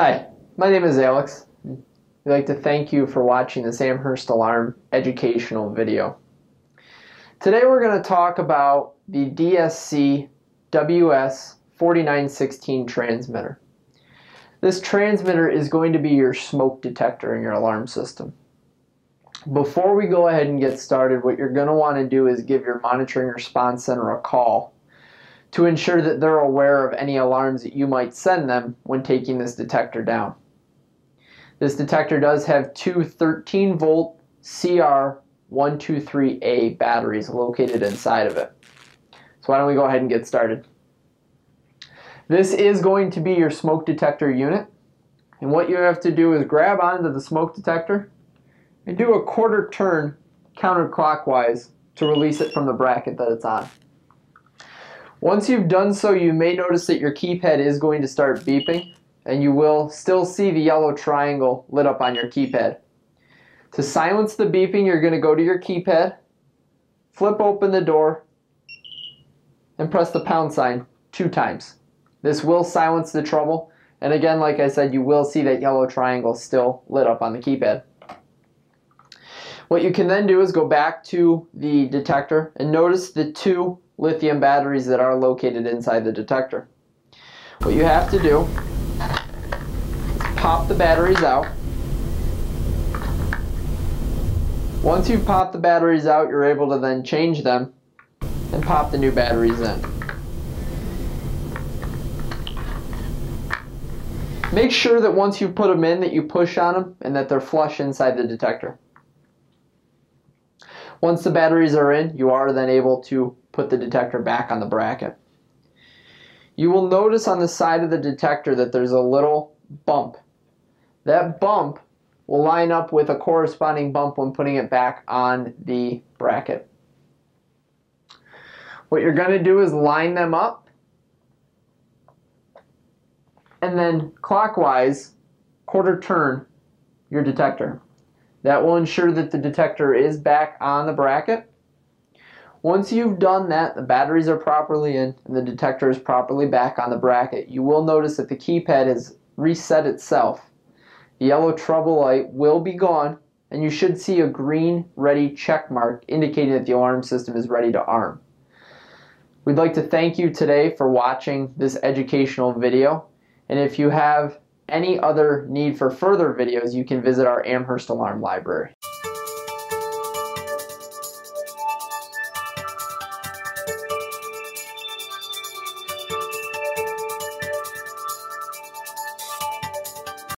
Hi, my name is Alex. We'd like to thank you for watching this Amherst Alarm educational video. Today we're going to talk about the DSC WS4916 transmitter. This transmitter is going to be your smoke detector in your alarm system. Before we go ahead and get started, what you're going to want to do is give your monitoring response center a call to ensure that they're aware of any alarms that you might send them when taking this detector down. This detector does have two 13-volt CR123A batteries located inside of it. So why don't we go ahead and get started. This is going to be your smoke detector unit, and what you have to do is grab onto the smoke detector and do a quarter turn counterclockwise to release it from the bracket that it's on. Once you've done so, you may notice that your keypad is going to start beeping, and you will still see the yellow triangle lit up on your keypad. To silence the beeping, you're going to go to your keypad, flip open the door, and press the pound sign 2 times. This will silence the trouble, and again, like I said, you will see that yellow triangle still lit up on the keypad. What you can then do is go back to the detector and notice the 2 lithium batteries that are located inside the detector. What you have to do is pop the batteries out. Once you've popped the batteries out, you're able to then change them and pop the new batteries in. Make sure that once you put them in that you push on them and that they're flush inside the detector. Once the batteries are in, you are then able to put the detector back on the bracket. You will notice on the side of the detector that there's a little bump. That bump will line up with a corresponding bump when putting it back on the bracket. What you're going to do is line them up and then clockwise quarter turn your detector. That will ensure that the detector is back on the bracket. Once you've done that, the batteries are properly in and the detector is properly back on the bracket, you will notice that the keypad has reset itself. The yellow trouble light will be gone, and you should see a green ready check mark indicating that the alarm system is ready to arm. We'd like to thank you today for watching this educational video, and if you have any other need for further videos, you can visit our Amherst Alarm Library.